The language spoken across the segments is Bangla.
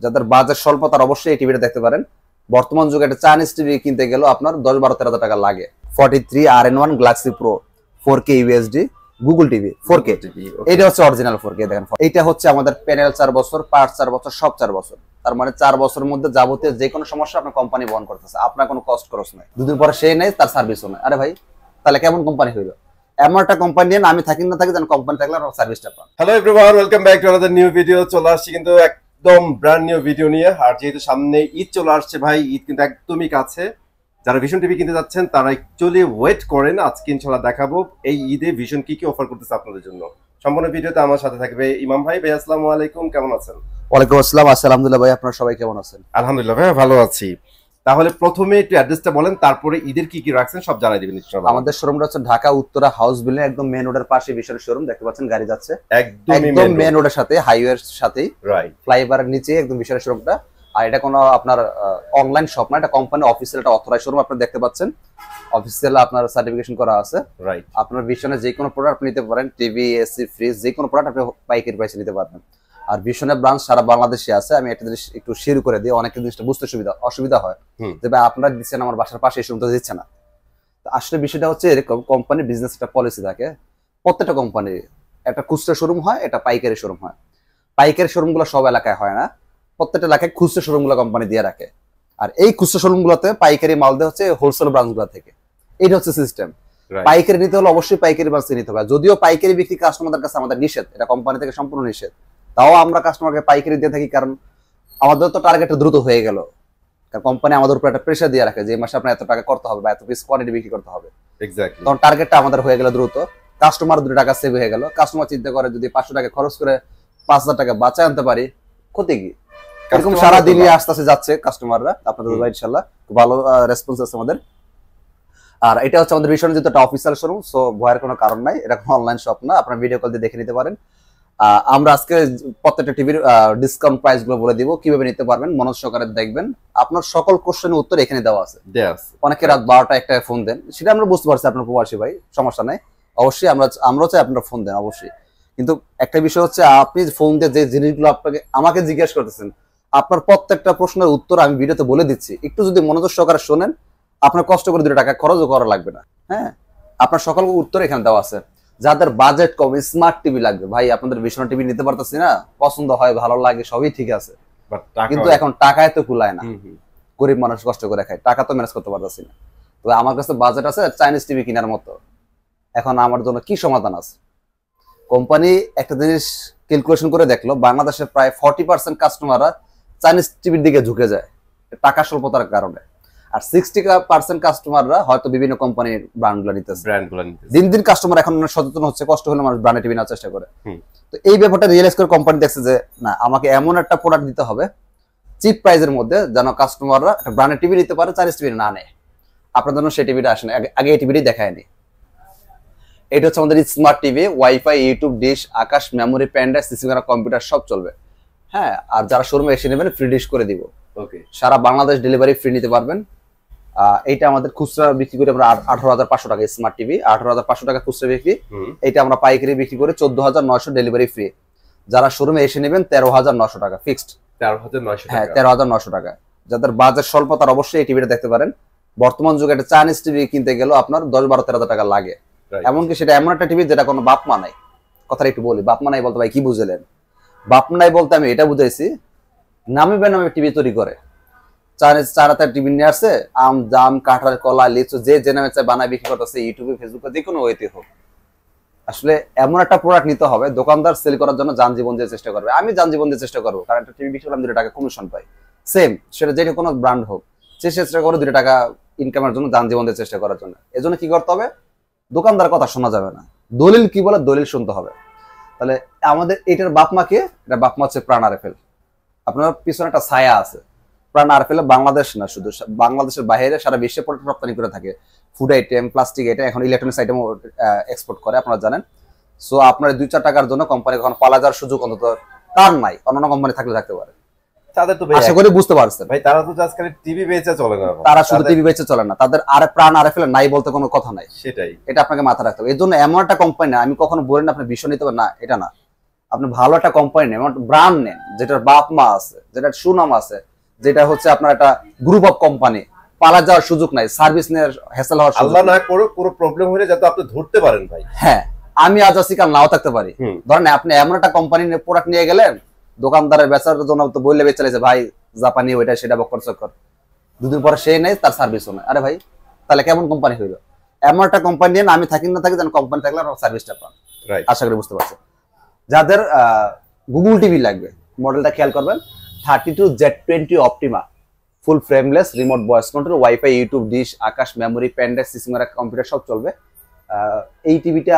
যাদের বাজেট স্বল্প তারা অবশ্যই এই টিভিটা দেখতে পারেন। বর্তমান যুগে একটা চাইনিজ টিভি কিনতে গেলেও আপনার 10-12-13 টাকা লাগে। 43 RN1 Galaxy Pro 4K UHD Google TV 4K, এটা হচ্ছে অরিজিনাল 4K। দেখেন এটা হচ্ছে আমাদের প্যানেল 4 বছর, পার্ট 4 বছর, সব 4 বছর। তার মানে 4 বছরের মধ্যে যাবতীয় যে কোনো সমস্যা আপনার কোম্পানি বহন করতেছে, আপনার কোনো কস্ট খরচ নাই। দুদিন পরে সে নেই, তার সার্ভিসও নাই। আরে ভাই, তাহলে কেমন কোম্পানি হইলো? এমন একটা কোম্পানি নিয়ে আমি থাকি না থাকি, যেন কোম্পানি থাকলে আমার সার্ভিসটা পান। Hello everyone, welcome back to another new video. চলে আসছি কিন্তু একদম ব্র্যান্ড নিউ ভিডিও নিয়ে। আর যেহেতু সামনে ঈদ চলে আসছে ভাই, ঈদ কিন্তু একদমই কাছে। যারা ভিশন টিভি কিনতে যাচ্ছেন তারা অ্যাকচুয়ালি ওয়েট করেন। আজকে ইনশাআল্লাহ দেখাবো এই ঈদে ভিশন কি কি অফার করতেছে আপনাদের জন্য। সম্পূর্ণ ভিডিওতে আমার সাথে থাকবে ইমাম ভাই। ভাই আসসালামু আলাইকুম, কেমন আছেন? ওয়ালাইকুম আসসালাম। আলহামদুলিল্লাহ ভাই, আপনারা সবাই কেমন আছেন? আলহামদুলিল্লাহ ভাই, ভালো আছি। তাহলে প্রথমে একটু অ্যাড্রেসটা বলেন, তারপরে ঈদের কি কি রাখছেন সব জানাই দিবেন ইনশাআল্লাহ। আমাদের শোরুমটা হচ্ছে ঢাকা উত্তরা হাউস বিল্ডিং, একদম মেন রোডের পাশে বিশাল শোরুম। দেখতে পাচ্ছেন গাড়ি যাচ্ছে একদম মেন রোডের সাথে, হাইওয়ের সাথেই, রাইট, ফ্লাইওভারের নিচে একদম বিশাল শোরুমটা। আর এটা কোনো আপনার অনলাইন শপ না, এটা কোম্পানি অফিসিয়াল, একটা অথরাইজ শোরুম। আপনারা দেখতে পাচ্ছেন অফিসিয়াল আপনার সার্টিফিকেশন করা আছে। রাইট, আপনার ভিশনে যে কোনো প্রোডাক্ট আপনি নিতে পারেন, টিভি, এসি, ফ্রিজ, যে কোনো প্রোডাক্ট আপনি পাইকারি প্রাইসে নিতে পারবেন। আর ভিশনের ব্রাঞ্চ সারা বাংলাদেশে আছে। আমি একটা জিনিস একটু শেয়ার করে দিই, অনেক জিনিসটা বুঝতে অসুবিধা হয় যে ভাই আপনারা দিচ্ছেন আমার বাসার পাশে, এই শোরুমটা দিচ্ছে না। আসলে বিষয়টা হচ্ছে এরকম, কোম্পানির বিজনেস একটা পলিসি থাকে। প্রত্যেকটা কোম্পানির একটা খুচরা শোরুম হয়, এটা পাইকারি শোরুম হয়। পাইকারি শোরুমগুলো সব এলাকায় হয় না, প্রত্যেকটা এলাকায় খুচরা শোরুমগুলো কোম্পানি দিয়ে রাখে। আর এই খুচরা শোরুমগুলোতে পাইকারি মাল দেওয়া হচ্ছে হোলসেল ব্রাঞ্চগুলো থেকে। এটা হচ্ছে সিস্টেম। পাইকারি নিতে হলে অবশ্যই পাইকারি ব্রাঞ্চে নিতে হবে। যদিও পাইকারি বিক্রি কাস্টমারদের কাছে আমাদের নিষেধ, এটা কোম্পানি থেকে সম্পূর্ণ নিষেধ, তাও আমরা কাস্টমারকে পাইকারি দিয়ে থাকি। কারণ আমাদের তো টার্গেটটা দ্রুত হয়ে গেল, কারণ কোম্পানি আমাদের উপর একটা প্রেশার দিয়ে রাখে যে এই মাসে আপনার এত টাকা করতে হবে বা এত পিস কোয়ান্টিটি বিক্রি করতে হবে। এক্স্যাক্টলি, তখন টার্গেটটা আমাদের হয়ে গেল দ্রুত, কাস্টমার 2 টাকা সেভ হয়ে গেল। কাস্টমার চিন্তা করে যদি 500 টাকা খরচ করে 5000 টাকা বাঁচায় আনতে পারি, ক্ষতি কি? এরকম সারাদিনই আস্তে আস্তে যাচ্ছে কাস্টমাররা। আপনাদের ইনশাআল্লাহ ভালো রেসপন্স আছে আমাদের। আর এটা হচ্ছে আমাদের ভিশন যেটা একটা অফিসিয়াল শোরুম, সো ভয়ের কোনো কারণ নাই। এটা কোনো অনলাইন শপ না, আপনারা ভিডিও কল দিয়ে দেখে নিতে পারেন। আমরা আজকে প্রত্যেকটা টিভির ডিসকাউন্ট প্রাইস গুলো বলে দিব, কিভাবে নিতে পারবেন মনোযোগ সহকারে দেখবেন। আপনার সকল কোশ্চেনের উত্তর এখানে দেওয়া আছে। অনেকে রাত 12টা 1টায় ফোন দেন, সেটা আমরা বুঝতে পারছি, আপনার প্রবাসী ভাই, সমস্যা নাই। অবশ্যই আমরাও চাই আপনারা ফোন দেন অবশ্যই। কিন্তু একটা বিষয় হচ্ছে, আপনি ফোন দিয়ে যে জিনিসগুলো আমাকে জিজ্ঞেস করতেছেন, আপনার প্রত্যেকটা প্রশ্নের উত্তর আমি ভিডিওতে বলে দিচ্ছি। একটু যদি মনোযোগ সহকারে শোনেন, আপনার কষ্ট করে 2 টাকা খরচও করা লাগবে না। হ্যাঁ, আপনার সকল উত্তর এখানে দেওয়া আছে। যাদের বাজেট কম, স্মার্ট টিভি লাগবে, ভাই আপনাদের ভিশন টিভি নিতে পারতেছি না, পছন্দ হয়, ভালো লাগে, সবই ঠিক আছে, কিন্তু এখন টাকায় তো কুলায় না। গরিব মানুষ কষ্ট করে খায়, টাকা তো ম্যানেজ করতে পারতেছি না। তবে আমার কাছে বাজেট আছে চাইনিজ টিভি কেনার মতো। এখন আমার জন্য কি সমাধান আছে? কোম্পানি একটা জিনিস ক্যালকুলেশন করে দেখলো, বাংলাদেশের প্রায় 40% কাস্টমাররা চাইনিজ টিভির দিকে ঝুঁকে যায় টাকা স্বল্পতার কারণে। আর 60% কাস্টমাররা হয়তো বিভিন্ন কোম্পানির ব্র্যান্ডগুলো নিতেছে। দিন দিন কাস্টমার এখন সচেতন হচ্ছে, কষ্ট হলে মানুষ ব্র্যান্ডের টিভি নেওয়ার চেষ্টা করে। তো এই ব্যাপারটা রিয়েলাইজ করে কোম্পানি দেখছে যে না, আমাকে এমন একটা প্রোডাক্ট দিতে হবে চিপ প্রাইসের মধ্যে, যেন কাস্টমাররা একটা ব্র্যান্ডের টিভি নিতে পারে, চাইনিজ টিভি না নেয়। আপনার জন্য সেই টিভিটা আসে না, আগে এই টিভিটি দেখায়নি। এটা হচ্ছে আমাদের smart TV, wifi, YouTube, dish, Akash, memory, প্যান্ডা, সিসি ক্যামেরা, কম্পিউটার সব চলবে। হ্যাঁ, আর যারা শোরুমে এসে নেবেন ফ্রি ডিশ করে দিব। ওকে, সারা বাংলাদেশ ডেলিভারি ফ্রি নিতে পারবেন। এইটা আমাদের খুচরা বিক্রি করে আমরা 18,500 টাকা স্মার্ট টিভি, 18,500 টাকা খুচরা বিক্রি। এটা আমরা পাইকারি বিক্রি করে 14,900 ডেলিভারি ফ্রি। যারা শোরুমে এসে নেবেন 13,900 টাকা ফিক্সড। 13,900 টাকা, হ্যাঁ 13,900 টাকা। যাদের বাজেট স্বল্প তারা অবশ্যই এই টিভিটা দেখতে পারেন। বর্তমান যুগে একটা চাইনিজ টিভি কিনতে গেলেও আপনার 10-12-13 টাকা লাগে। এমনকি সেটা এমন একটা টিভি যেটা কোনো বাপ মা নাই। কথাটা একটু বলি, বাপ মা নাই বলতে ভাই কি বুঝলেন? বাপ মা নাই বলতে আমি এটা বুঝাইছি, নামে বেনামে টিভি তৈরি করে। চারাতে টিভি নিয়ে আসছে, আম, জাম, কাঁঠাল, কলা, লিচু, যে নামে চাই বানায় বিক্রি করতেছে, ইউটিউবে, ফেসবুকে, যে কোনো ওয়েতে হোক। আসলে এমন একটা প্রোডাক্ট নিতে হবে, দোকানদার সেল করার জন্য যান জীবন দিয়ে চেষ্টা করবে, আমি যান জীবন দিয়ে চেষ্টা করবো, কারণ একটা টিভি বিক্রি করলাম 2 টাকা কমিশন পাই। সেম সেটা যে কোনো ব্র্যান্ড হোক, সে চেষ্টা করে 2 টাকা ইনকামের জন্য, যান জীবন দিয়ে চেষ্টা করার জন্য। এজন্য কি করতে হবে? দোকানদার কথা শোনা যাবে না, দলিল কি বলে দলিল শুনতে হবে। তাহলে আমাদের এটার বাপমাকে, এটা বাপমা হচ্ছে প্রাণ আরএফএল। আপনার পিছনে একটা ছায়া আছে। প্রাণ আরএফএল বাংলাদেশ না, শুধু বাংলাদেশের বাইরে সারা বিশ্বে রপ্তানি করে থাকে। ফুড আইটেম, প্লাস্টিক আইটেম, এখন ইলেকট্রনিক্স আইটেম এক্সপোর্ট করে, আপনারা জানেন। সো আপনার 2-4 টাকার জন্য কোম্পানি কখনো পালা যাওয়ার সুযোগ অন্তত তার নাই। অন্যান্য কোম্পানি থাকলে থাকতে পারে, তাদের তো আশা করি বুঝতে পারছেন ভাই। তারা তো আজকাল টিভি বেচে চলে না, তারা শুধু টিভি বেচে চলে না, তাদের আর প্রাণ আরএফএল নাই বলতে কোনো কথা নাই। সেটাই, এটা আপনাকে মাথায় রাখতে হবে। এর জন্য এমন একটা কোম্পানি না, আমি কখনো বলি না আপনি ভিশন নিতে পারেন না, এটা না। আপনি ভালো একটা কোম্পানি নেন, ব্র্যান্ড নেন, যেটার বাপ মা আছে, যেটার সুনাম আছে, যেটা হচ্ছে আপনার একটা গ্রুপ অফ কোম্পানি, পালা যাওয়ার সুযোগ নাই, সার্ভিস নেওয়ার হ্যাসেল হওয়ার সুযোগ আল্লাহ না করে কোনো প্রবলেম হলে যাতে আপনি ধরতে পারেন ভাই। হ্যাঁ, আমি আজ আছি কাল নাও থাকতে পারি। ধরেন আপনি এমন একটা কোম্পানি প্রোডাক্ট নিয়ে গেলেন, দোকানদারের বেচার জন্য তো বললে বেচে চাইছে ভাই জাপানি ওইটা সেটা বকর চক্কর, দুদিন পরে সে নেই, তার সার্ভিসও নেই। আরে ভাই তাহলে কেমন কোম্পানি হইলো? এমন একটা কোম্পানি নিয়ে আমি থাকি না থাকি যেন কোম্পানি থাকলে সার্ভিসটা পান। আশা করি বুঝতে পারছেন। যাদের গুগল টিভি লাগবে, মডেলটা খেয়াল করবেন, 32Z20 Optima, full frameless, remote voice control, wifi, YouTube, dish, Akash, memory, pen drive, CC camera, computer সব চলবে। এই টিভিটা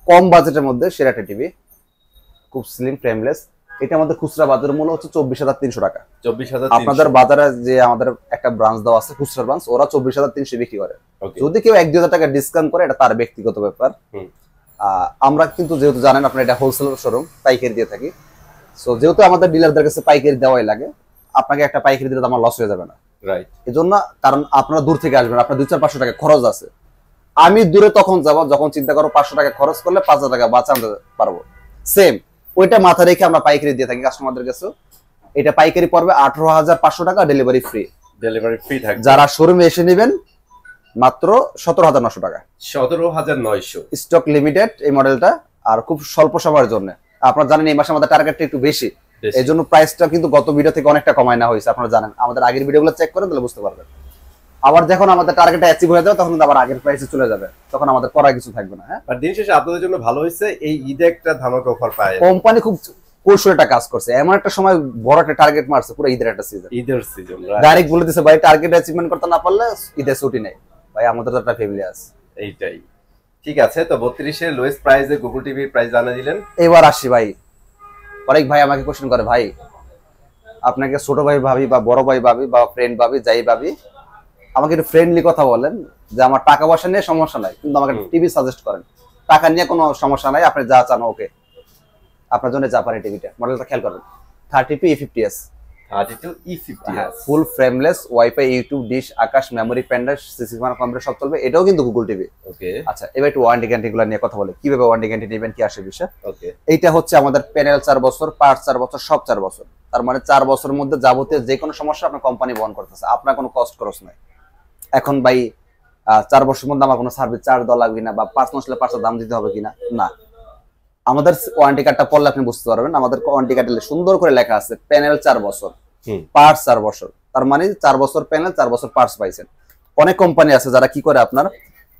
কম বাজেটের মধ্যে সেরা একটা টিভি, খুব স্লিম, ফ্রেমলেস। এটা আমাদের খুচরা বাজারের মূল্য হচ্ছে 24,300 টাকা। 24,300। আপনাদের বাজারে যে আমাদের একটা ব্রাঞ্চ দেওয়া আছে, খুচরা ব্রাঞ্চ, ওরা 24,300 বিক্রি করে। যদি কেউ 1-2 টাকা ডিসকাউন্ট করে, এটা তার ব্যক্তিগত ব্যাপার। আমরা কিন্তু যেহেতু জানেন আপনার এটা হোলসেল শোরুম, পাইকারি দিয়ে থাকি। সো যেহেতু আমাদের ডিলারদের কাছে পাইকারি দেওয়াই লাগে, আপনাকে একটা পাইকারি দিলে আমার লস হয়ে যাবে না। রাইট। এজন্য, কারণ আপনারা দূর থেকে আসবেন, আপনার 200-500 টাকা খরচ আছে। আমি দূরে তখন যাব যখন চিন্তা করো 500 টাকা খরচ করলে 5,000 টাকা বাঁচা আনতে পারবো। সেম ওইটা মাথায় রেখে আমরা পাইকারি দিয়ে থাকি কাস্টমারদের কাছে। এটা পাইকারি পড়বে 18,500 টাকা, ডেলিভারি ফ্রি। ডেলিভারি ফ্রি থাকবে। যারা শোরুমে এসে নেবেন মাত্র 17,900 টাকা। 17,900 স্টক লিমিটেড এই মডেলটা, আর খুব স্বল্প সময়ের জন্য। আপনারা জানেন এই মাসে আমাদের টার্গেটটা একটু বেশি, এই জন্য প্রাইসটা কিন্তু গত ভিডিও থেকে অনেকটা কমায় না হয়েছে। আপনারা জানেন, আমাদের আগের ভিডিওগুলো চেক করেন তাহলে বুঝতে পারবেন। আবার যখন আমাদের টার্গেটটা অ্যাচিভ হয়ে যাবে তখন আবার আগের প্রাইসে চলে যাবে, তখন আমাদের করার কিছু থাকবে না। হ্যাঁ, আর দিন শেষে আপনাদের জন্য ভালো হয়েছে, এই ঈদে একটা ধামাকা অফার পায়। কোম্পানি খুব কৌশলে একটা কাজ করছে, এমন একটা সময় বড় একটা টার্গেট মারছে, পুরো ঈদের একটা সিজন, ঈদের সিজন ডাইরেক্ট বলে দিছে ভাই টার্গেট অ্যাচিভমেন্ট করতে না পারলে ঈদে ছুটি নেই। ভাই আমাদের তো একটা ফ্যামিলি আছে। এইটাই ঠিক আছে। তো 32 এর লোয়েস্ট প্রাইসে গুগল টিভির প্রাইস জানিয়ে দিলেন। এবার আসি ভাই, অনেক ভাই আমাকে কোশ্চেন করে, ভাই আপনাকে ছোট ভাই ভাবি বা বড় ভাই ভাবি বা ফ্রেন্ড ভাবি যাই ভাবি, আমাকে একটু ফ্রেন্ডলি কথা বলেন, যে আমার টাকা পয়সা নিয়ে সমস্যা নাই, কিন্তু আমাকে টিভি সাজেস্ট করেন। টাকা নিয়ে কোনো সমস্যা নাই, আপনি যা চান ওকে, আপনার জন্য জাপানি টিভিটা। মডেলটা খেয়াল করবেন, 32E50s, 32E50s, full frameless, wifi, YouTube, dish, Akash, memory, pen drive, CC camera, computer সব চলবে। এটাও কিন্তু গুগল টিভি। ওকে। আচ্ছা, এবার একটু ওয়ারেন্টি গ্যারান্টি গুলো নিয়ে কথা বলি, কিভাবে ওয়ারেন্টি গ্যারান্টি নেবেন, কি আসে বিষয়। ওকে। এইটা হচ্ছে আমাদের প্যানেল 4 বছর, পার্ট 4 বছর, সব 4 বছর। তার মানে 4 বছরের মধ্যে যাবতীয় যে কোনো সমস্যা আপনার কোম্পানি বহন করতেছে, আপনার কোনো কস্ট খরচ নাই। এখন ভাই 4 বছরের মধ্যে আমার কোনো সার্ভিস চার্জ দেওয়া লাগবে না, বা পার্টস নষ্ট পার্টসের দাম দিতে হবে কিনা, না। আমাদের ওয়ারেন্টি কার্ডটা পড়লে আপনি বুঝতে পারবেন, আমাদের ওয়ারেন্টি কার্ডে সুন্দর করে লেখা আছে প্যানেল 4 বছর, পার্টস 4 বছর। তার মানে 4 বছর প্যানেল, 4 বছর পার্টস পাইছেন। অনেক কোম্পানি আছে যারা কি করে, আপনার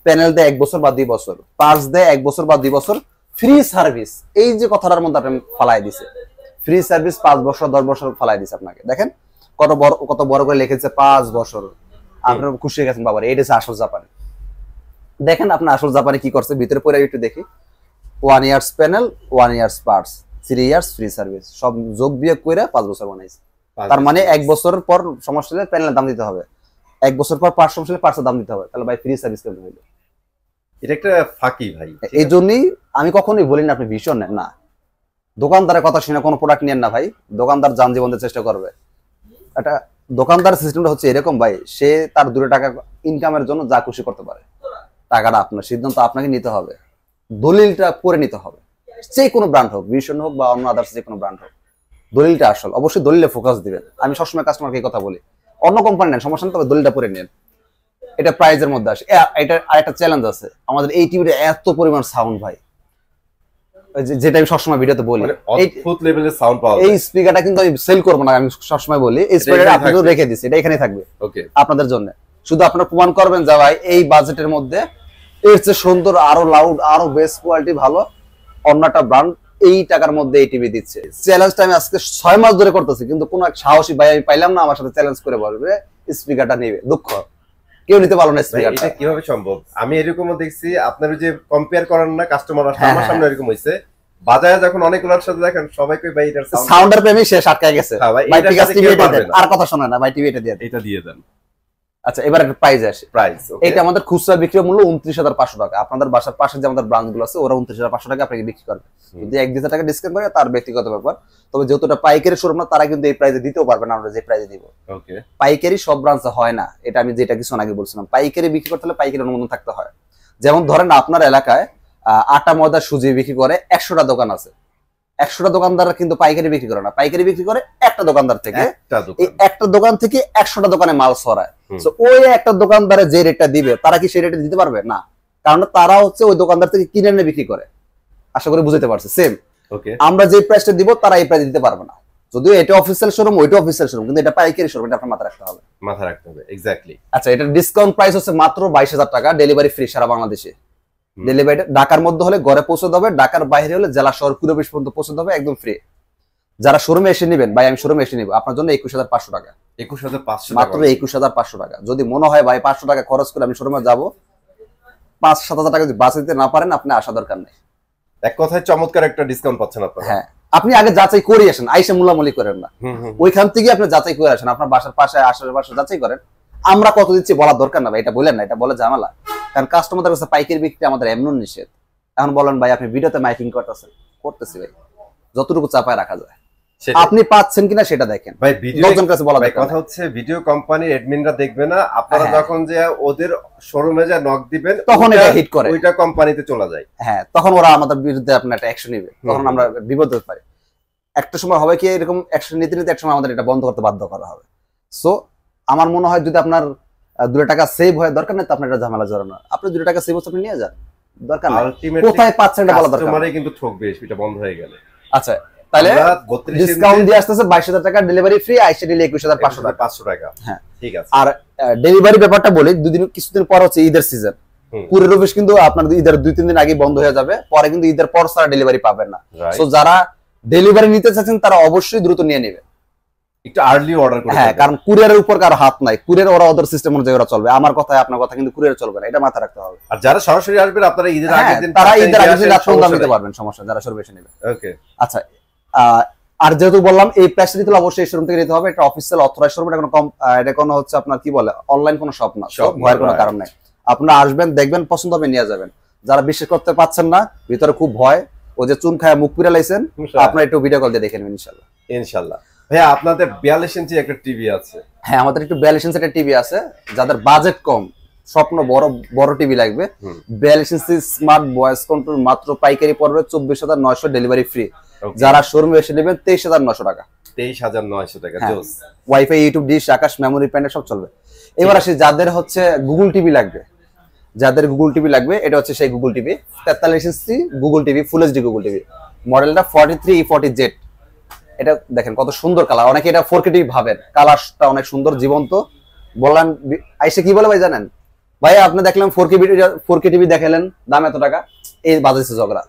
প্যানেল দেয় 1 বছর বা 2 বছর, পার্টস দেয় 1 বছর বা 2 বছর, ফ্রি সার্ভিস। এই যে কথাটার মধ্যে আপনি ফালাই দিছে, ফ্রি সার্ভিস 5 বছর 10 বছর ফালাই দিছে আপনাকে। দেখেন কত বড় করে লিখেছে 5 বছর, আপনারা খুশি হয়ে গেছেন বাবা, এটা হচ্ছে আসল জাপানি। দেখেন আপনার আসল জাপানি কি করছে, ভিতরে পরে একটু দেখি। 1 years panel, 1 years parts, 3 years free service, সব যোগ বিয়োগ করে 5 বছর বানাইছে। তার মানে 1 বছরের পর সমস্যা হলে প্যানেলের দাম দিতে হবে, 1 বছর পর পার্টস সমস্যা হলে পার্টসের দাম দিতে হবে। তাহলে ভাই ফ্রি সার্ভিস কেমন হইলো? এটা একটা ফাঁকি ভাই। এই জন্যই আমি কখনোই বলি না আপনি ভীষণ নেন না, দোকানদারের কথা শুনে কোনো প্রোডাক্ট নেন না ভাই। দোকানদার যান জীবনের চেষ্টা করবে। এটা দোকানদার সিস্টেমটা হচ্ছে এরকম ভাই, সে তার 2 টাকা ইনকামের জন্য যা খুশি করতে পারে। টাকাটা আপনার, সিদ্ধান্ত আপনাকে নিতে হবে, দলিলটা করে নিতে হবে। যে কোনো ব্র্যান্ড হোক, ভিশন হোক বা অন্য আদার্স যে কোনো ব্র্যান্ড হোক, দলিলটা আসল, অবশ্যই দলিলে ফোকাস দিবেন। আমি সবসময় কাস্টমারকে কথা বলি, অন্য কোম্পানি নেন সমস্যা নেই, তবে দলিলটা পরে নেন। এটা প্রাইজের মধ্যে আসে। এটা আরেকটা চ্যালেঞ্জ আছে, আমাদের এই টিভিটা এত পরিমাণ সাউন্ড ভাই, যেটা আমি সবসময় ভিডিওতে বলি, অদ্ভুত লেভেলের সাউন্ড পাওয়া যায়। এই স্পিকারটা কিন্তু আমি সেল করব না, আমি সবসময় বলি এই স্পিকারটা আপনাদের রেখে দিছি, এটা এখানেই থাকবে। ওকে, আপনাদের জন্য। শুধু আপনারা প্রমাণ করবেন যে ভাই এই বাজেটের মধ্যে এর চেয়ে সুন্দর, আরো লাউড, আরো বেস্ট কোয়ালিটি ভালো অন্যটা ব্র্যান্ড এই টাকার মধ্যে এই টিভি দিচ্ছে। চ্যালেঞ্জটা আমি আজকে 6 মাস ধরে করতেছি, কিন্তু কোন এক সাহসী ভাই আমি পাইলাম না আমার সাথে চ্যালেঞ্জ করে বলবে স্পিকারটা নেবে। দুঃখ, কেউ নিতে পারলো না স্পিকারটা। এটা কিভাবে সম্ভব? আমি এরকমও দেখছি, আপনারা যে কম্পেয়ার করেন না কাস্টমার, আমার সামনে এরকম হইছে, বাজারে যখন অনেকগুলোর সাথে দেখেন সবাই কই ভাই এটার সাউন্ডের প্রেমে শেষ আটকায় গেছে। ভাই ঠিক আছে, টিভি এটা দেন, আর কথা শোনা না ভাই, টিভি এটা দিয়ে দেন, এটা দিয়ে দেন। আচ্ছা, এবার একটা প্রাইস আসে। প্রাইস এটা আমাদের খুচরা বিক্রি মূল্য 29,500 টাকা। আপনাদের বাসার পাশে যে আমাদের ব্রাঞ্চ গুলো আছে ওরা 29,500 টাকা আপনাকে বিক্রি করবে। যদি 1,000 টাকা ডিসকাউন্ট করে তার ব্যক্তিগত ব্যাপার, তবে যেহেতু এটা পাইকারি শোরুম না, তারা কিন্তু এই প্রাইসে দিতেও পারবে না আমরা যে প্রাইসে দিব। ওকে, পাইকারি সব ব্রাঞ্চে হয় না, এটা আমি যেটা কিছু আগে বলছিলাম। পাইকারি বিক্রি করতে হলে পাইকারি অনুমোদন থাকতে হয়। যেমন ধরেন আপনার এলাকায় আটা ময়দা সুজি বিক্রি করে 100টা দোকান আছে। 100টা দোকানদার কিন্তু পাইকারি বিক্রি করে না, পাইকারি বিক্রি করে একটা দোকানদার থেকে। এই একটা দোকান থেকে 100টা দোকানে মাল ছড়ায়। তো ওই একটা দোকানদারে যে রেটটা দিবে তারা কি সেই রেটে দিতে পারবে না, কারণ তারা হচ্ছে ওই দোকানদার থেকে কিনে এনে বিক্রি করে। আশা করি বুঝতে পারছে। সেম আমরা যে প্রাইসটা দিব তারা এই প্রাইস দিতে পারবে না, যদিও এটা অফিসিয়াল শোরুম, ওইটা অফিসিয়াল শোরুম, কিন্তু এটা পাইকারি শোরুম, এটা আপনার মাথায় রাখতে হবে। এক্স্যাক্টলি। আচ্ছা, এটা ডিসকাউন্ট প্রাইস হচ্ছে মাত্র 22,000 টাকা, ডেলিভারি ফ্রি সারা বাংলাদেশে। ডেলিভারি ঢাকার মধ্যে হলে ঘরে পৌঁছে দেবে, ঢাকার বাইরে হলে জেলা শহর পুরো পর্যন্ত পৌঁছে দেবে, একদম ফ্রি। যারা শোরুমে এসে নেবেন, ভাই আমি শোরুমে এসে নিব, আপনার জন্য 21,500 টাকা। 21,500 মাত্র 21,500 টাকা। যদি মনে হয় ভাই 500 টাকা খরচ করে আমি শোরুমে যাবো, 5-7,000 টাকা যদি বাঁচাতে না পারেন, আপনি আসা দরকার নেই। এক কথায় চমৎকার একটা ডিসকাউন্ট পাচ্ছেন আপনারা। হ্যাঁ, আপনি আগে যাচাই করে আসেন, আইসা মুলামুলি করেন না, ওইখান থেকে আপনি যাচাই করে আসেন, আপনার বাসার পাশে আশেপাশে যাচাই করেন। আমরা কত দিচ্ছি বলার দরকার না ভাই, এটা বলেন না, এটা বলে ঝামেলা। কারণ কাস্টমারদের কাছে পাইকারি বিক্রি আমাদের এমন নিষেধ। এখন বলেন ভাই আপনি ভিডিওতে মাইকিং করতেছি ভাই, যতটুকু চাপায় রাখা যায় আপনি পাচ্ছেন কিনা সেটা দেখেন ভাই। লোকজন কাছে বলা কথা হচ্ছে ভিডিও কোম্পানির অ্যাডমিনরা দেখবে না, আপনারা যখন যে ওদের শোরুমে যা নক দিবেন তখন এটা হিট করে, ওইটা কোম্পানিতে চলে যায়। হ্যাঁ, তখন ওরা আমাদের বিরুদ্ধে আপনার একটা অ্যাকশন নেবে, তখন আমরা বিপদ হতে পারি। একটা সময় হবে কি এরকম অ্যাকশন নিতে নিতে একসময় আমাদের এটা বন্ধ করতে বাধ্য করা হবে। সো আমার মনে হয় যদি আপনার 2 টাকা সেভ হয়, দরকার নেই তো আপনার এটা ঝামেলা জড়ানো। আপনি 2 টাকা সেভ হচ্ছে আপনি নিয়ে যান, দরকার নেই কোথায় পাচ্ছেন এটা বলা দরকার। কাস্টমারই কিন্তু ঠকবে, এটা বন্ধ হয়ে গেলে। আচ্ছা, তাহলে ডিসকাউন্ট দিয়ে আসতেছে 22,000 টাকা, ডেলিভারি ফ্রি, আইসে দিলে 21,500 টাকা। হ্যাঁ, ঠিক আছে। আর ডেলিভারি ব্যাপারটা বলি, কিছুদিন পর হচ্ছে ঈদের সিজন, কুরিয়ার অফিস কিন্তু আপনার ঈদের 2-3 দিন আগে বন্ধ হয়ে যাবে, পরে কিন্তু ঈদের পর ছাড়া ডেলিভারি পাবেন না। সো যারা ডেলিভারি নিতে চাচ্ছেন তারা অবশ্যই দ্রুত নিয়ে নেবে, একটু আর্লি অর্ডার করতে। হ্যাঁ, কারণ কুরিয়ারের উপর কারো হাত নাই, কুরিয়ার ওরা ওদের সিস্টেম অনুযায়ী ওরা চলবে। আমার কথা আপনার কথা কিন্তু কুরিয়ার চলবে না, এটা মাথায় রাখতে হবে। আর যারা সরাসরি আসবেন আপনারা ঈদের আগের দিন, তারা ঈদের আগের দিন রাত পর্যন্ত নিতে পারবেন, সমস্যা যারা সর্বে এসে নেবে। ওকে, আচ্ছা। আর যেহেতু বললাম এই প্রাইসটা নিতে অবশ্যই এই শোরুম থেকে নিতে হবে, এটা অফিসিয়াল অথরাইজ শোরুম, এটা কোনো এটা কোনো হচ্ছে আপনার কি বলে অনলাইন কোনো শপ না, ভয়ের কোনো কারণ নাই। আপনারা আসবেন, দেখবেন, পছন্দ হবে, নিয়ে যাবেন। যারা বিশ্বাস করতে পারছেন না, ভিতরে খুব ভয়, ও যে চুন খায় মুখ পুড়ে লাইছেন, আপনারা একটু ভিডিও কল দিয়ে দেখে নেবেন ইনশাআল্লাহ। ইনশাআল্লাহ। ভাইয়া আপনাদের 42 ইঞ্চি একটা টিভি আছে? হ্যাঁ, আমাদের একটু 42 ইঞ্চি একটা টিভি আছে। যাদের বাজেট কম, স্বপ্ন বড় টিভি লাগবে, 42 ইঞ্চি স্মার্ট ভয়েস কন্ট্রোল মাত্র পাইকারি পড়বে 24,900, ডেলিভারি ফ্রি। যারা শোরুমে এসে নেবেন 23,900 টাকা। 23,900 টাকা। জোস। Wifi, YouTube dish, Akash, memory, প্যান্ড সব চলবে। এবার আসি যাদের হচ্ছে গুগল টিভি লাগবে, এটা হচ্ছে সেই Google TV, 43 inch Google TV, full HD Google TV, মডেলটা 43E40Z। এটা দেখেন কত সুন্দর কালার, অনেকে এটা 4K টিভি ভাবেন, কালারটা অনেক সুন্দর জীবন্ত। বললাম আইসে কি বলে ভাই জানেন, ভাই আপনি দেখলাম 4K টিভি দেখালেন, দাম এত টাকা, এই বাজেছে ঝগড়া।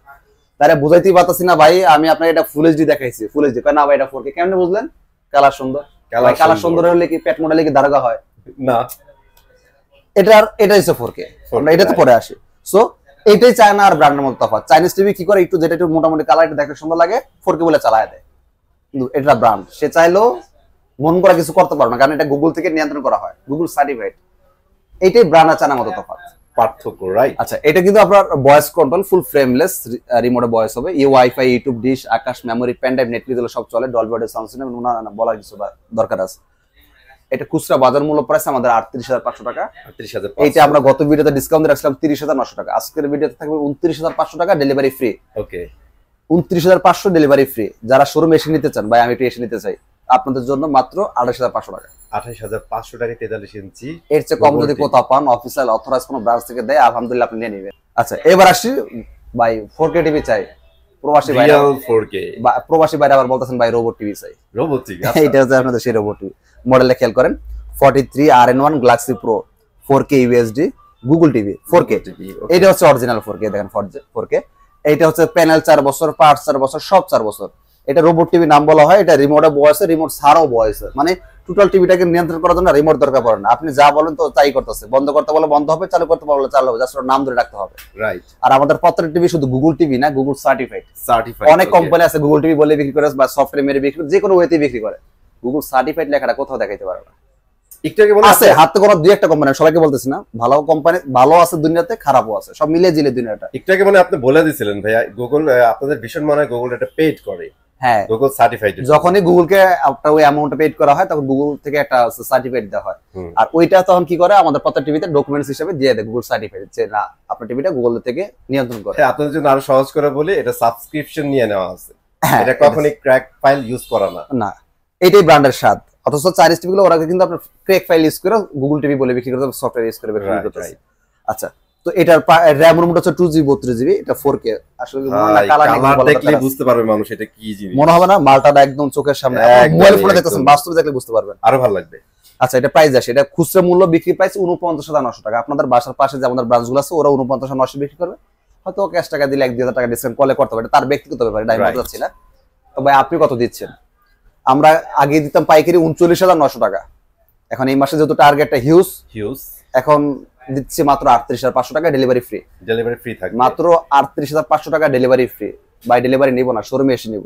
তারা বুঝাইতেই পারতাছি না ভাই, আমি আপনাকে এটা ফুল এইচডি দেখাইছি, ফুল এইচডি না ভাই এটা 4K। কেমনে বুঝলেন? কালার সুন্দর। কালার সুন্দর হলে কি পেট মডেলে কি দারগা হয় না? এটা হচ্ছে 4K। আমরা এটাতে পরে আসি। সো এটাই চায়না আর ব্র্যান্ডের মধ্যে তফাৎ। চাইনিজ টিভি কি করে, একটু যেটা একটু মোটামুটি কালার এটা দেখতে সুন্দর লাগে, 4K বলে চালায় দেয়, কিন্তু এটা ব্র্যান্ড, সে চাইলেও মন করা কিছু করতে পারবে না, কারণ এটা গুগল থেকে নিয়ন্ত্রণ করা হয়, গুগল সার্টিফাইড। এইটাই ব্র্যান্ড আর চায়নার মতো তফাৎ, পার্থক্য, রাইট? আচ্ছা, এটা কিন্তু আপনার ভয়েস কন্ট্রোল, ফুল ফ্রেমলেস, রিমোটে ভয়েস হবে, wifi, YouTube dish, Akash, memory, pen drive, Netflix সব চলে, ডলবি অডিও সাউন্ড সিস্টেম, বলার কিছু দরকার আছে। এটা খুচরা বাজার মূল্য প্রাইস আমাদের 38,500 টাকা। 38,500। এইটা আমরা গত ভিডিওতে ডিসকাউন্ট দিয়ে রাখছিলাম 30,900 টাকা। আজকের ভিডিওতে থাকবে 29,500 টাকা, ডেলিভারি ফ্রি। ওকে, 29,500 ডেলিভারি ফ্রি। যারা শোরুমে এসে নিতে চান, ভাই আমি একটু এসে নিতে চাই, আপনাদের জন্য মাত্র 28,500 টাকা। 28,500 টাকা 43 ইঞ্চি। এর চেয়ে কম যদি কোথাও পান, অফিসিয়াল অথরাইজ কোনো ব্রাঞ্চ থেকে দেয়, আলহামদুলিল্লাহ আপনি নিয়ে নেবেন। আচ্ছা, এবার আসি ভাই 4K টিভি চাই, প্রবাসী ভাই 4K, প্রবাসী ভাই আবার বলতেছেন ভাই রোবট টিভি চাই। রোবট টিভি, এইটা হচ্ছে আপনাদের সেই রোবট টিভি। মডেলে খেয়াল করেন, 43RN1 Galaxy Pro, 4K UHD Google TV, 4K। এটা হচ্ছে অরিজিনাল 4K, দেখেন 4K। এইটা হচ্ছে প্যানেল 4 বছর, পার্টস 4 বছর, সব 4 বছর। এটা রোবট টিভি নাম বলা হয়, এটা রিমোটে বয়সে, রিমোট ছাড়াও বয়সে, মানে টোটাল টিভিটাকে নিয়ন্ত্রণ করার জন্য রিমোট দরকার পড়ে না, আপনি যা বলেন তো তাই করতেছে, বন্ধ করতে বলে বন্ধ হবে, চালু করতে বলে চালু হবে, জাস্ট নাম ধরে রাখতে হবে, রাইট? আর আমাদের প্রত্যেকটা টিভি শুধু গুগল টিভি না, গুগল সার্টিফাইড। অনেক কোম্পানি আছে গুগল টিভি বলে বিক্রি করে, বা সফটওয়্যার মেরে বিক্রি করে, যে কোনো ওয়েতে বিক্রি করে, গুগল সার্টিফাইড লেখাটা কোথাও দেখাইতে পারে না। আছে হাতে কোনো দুই একটা কোম্পানি, সবাইকে বলতেছি না, ভালো কোম্পানি ভালো আছে দুনিয়াতে, খারাপও আছে, সব মিলিয়ে জিলে দুনিয়াটা। একটু আগে মানে আপনি বলে দিয়েছিলেন ভাইয়া, গুগল আপনাদের ভীষণ মনে হয় গুগল এটা পেড করে। হ্যাঁ গুগল সার্টিফাইড। যখনই গুগলকে আপনার ওই অ্যামাউন্টটা পেড করা হয় তখন গুগল থেকে একটা সার্টিফিকেট দেওয়া হয়, আর ওইটা তখন কি করে আমাদের প্রত্যেক টিভিতে ডকুমেন্টস হিসেবে দিয়ে দেয় গুগল সার্টিফিকেট, যে না আপনার টিভিটা গুগল থেকে নিয়ন্ত্রণ করে। হ্যাঁ, আপনাদের জন্য আরো সহজ করে বলি, এটা সাবস্ক্রিপশন নিয়ে নেওয়া আছে, হ্যাঁ, এটা কখনোই ক্র্যাক ফাইল ইউজ করা না। না, এটাই ব্র্যান্ডের স্বাদ। অথচ চাইনিজ টিভিগুলো ওরা কিন্তু আপনার ক্র্যাক ফাইল ইউজ করে গুগল টিভি বলে বিক্রি করতে, সফটওয়্যার ইউজ করে বিক্রি করতে। আচ্ছা, তো এটার র্যাম রুমটা হচ্ছে 2GB 32GB, এটা 4K। আসলে কালার দেখলে বুঝতে পারবে মানুষ এটা কি জিনিস, মনে হবে না মালটা একদম চোখের সামনে, মোবাইল ফোনে দেখতেছেন, বাস্তবে দেখলে বুঝতে পারবেন, আরো ভালো লাগবে। আচ্ছা, এটা প্রাইস আসে, এটা খুচরা মূল্য বিক্রি প্রাইস 49,900 টাকা। আপনাদের বাসার পাশে যে আমাদের ব্রাঞ্চগুলো আছে ওরা 49,900 বিক্রি করবে, হয়তো ক্যাশ টাকা দিলে 1-2 হাজার টাকা ডিসকাউন্ট কলে করতে পারে, তার ব্যক্তিগত ব্যাপারে ডাইরেক্ট বলতে চাচ্ছি না। তো ভাই আপনি কত দিচ্ছেন? আমরা আগে দিতাম পাইকারি 39,900 টাকা, এখন এই মাসে যেহেতু টার্গেটটা হিউজ, এখন দিচ্ছি মাত্র 38,500 টাকা, ডেলিভারি ফ্রি। ডেলিভারি ফ্রি থাকবে মাত্র 38,500 টাকা, ডেলিভারি ফ্রি। বাই ডেলিভারি নিব না, শোরুমে এসে নিব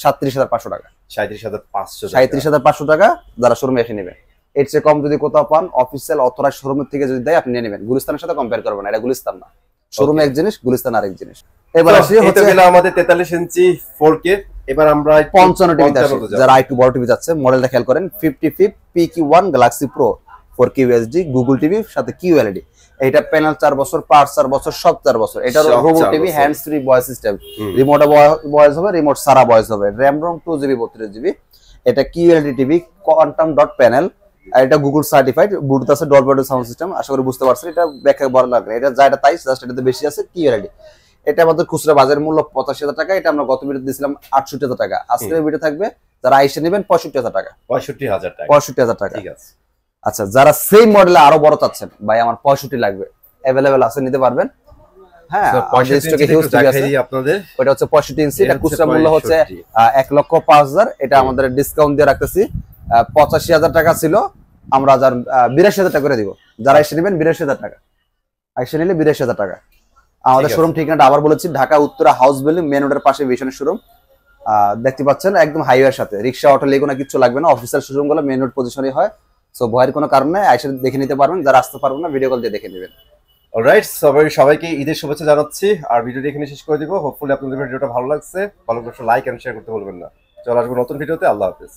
37,500 টাকা, 37,500 টাকা যারা শোরুমে এসে নেবে। এর চেয়ে কম যদি কোথাও পান অফিসিয়াল অথরাইজ শোরুমের থেকে যদি দেয় আপনি নিয়ে নেবেন। গুলিস্তানের সাথে কম্পেয়ার করবেন না, এটা গুলিস্তান না, শোরুমে এক জিনিস, গুলিস্তান আরেক জিনিস। এবার আসি হচ্ছে আমাদের 43 ইঞ্চি 4K। এবার আমরা 55 টিভিতে আসি, যারা একটু বড় টিভি যাচ্ছে, মডেলটা খেয়াল করেন 55 PQ1 Galaxy Pro 4K UHD Google TV সাথে QLED। এটা প্যানেল 4 বছর, পার্টস 4 বছর, সব 4 বছর। এটা robot TV, hands free voice system, remote voice হবে, রিমোট সারা ভয়েস হবে, র‍্যাম রম 2GB 32GB। এটা QLED টিভি, কোয়ান্টাম ডট প্যানেল, আর এটা গুগল সার্টিফাইড, ব্লুটুথ আছে, ডলবি সাউন্ড সিস্টেম। আশা করি বুঝতে পারছেন, এটা ব্যাখ্যা বড় লাগবে, এটা যা এটা তাই, জাস্ট এটাতে বেশি আছে QLED। এটা আমাদের খুচরা বাজার মূল্য 85,000 টাকা, এটা আমরা গত ভিডিওতে দিয়েছিলাম 68,000 টাকা। আজকের ভিডিও থাকবে যারা আইসে নেবেন 65,000 টাকা, 65,000 টাকা। ঠিক আছে। আচ্ছা, যারা সেম মডেলে আরো বড় চাচ্ছেন, ভাই আমার 65 লাগবে, अवेलेबल আছে, নিতে পারবেন। হ্যাঁ, আমাদের স্টকে হিউজ টিভি আছে আপনাদের। ওটা হচ্ছে 65 ইঞ্চি, এটা খুচরা মূল্য হচ্ছে 1,05,000। এটা আমাদের ডিসকাউন্ট দিয়ে রাখতেছি 85,000 টাকা ছিল, আমরা 82,000 টাকা করে দিব। যারা এসে নেবেন 82,000 টাকা, এসে নিলে 82,000 টাকা। আমাদের শোরুম ঠিকানাটা আবার বলেছি, Dhaka Uttara house building, main রোডের পাশে ভিশনের শোরুম। দেখতে পাচ্ছেন একদম হাইওয়ের সাথে, রিক্সা অটো লেগে কোনো কিছু লাগবে না, অফিসিয়াল শোরুম গুলো মেন রোড পজিশনই হয়। সো ভয়ের কোনো কারণ নেই, এসে দেখে নিতে পারবেন। যারা আসতে পারবেন না ভিডিও কল দিয়ে দেখে নেবেন। অলরাইট, সবাইকে ঈদের শুভেচ্ছা জানাচ্ছি, আর ভিডিওটি এখানে শেষ করে দিব। হোপফুলি আপনাদের ভিডিওটা ভালো লাগছে, ভালো করে লাইক এন্ড শেয়ার করতে ভুলবেন না। চলে আসবো নতুন ভিডিওতে। আল্লাহ হাফেজ।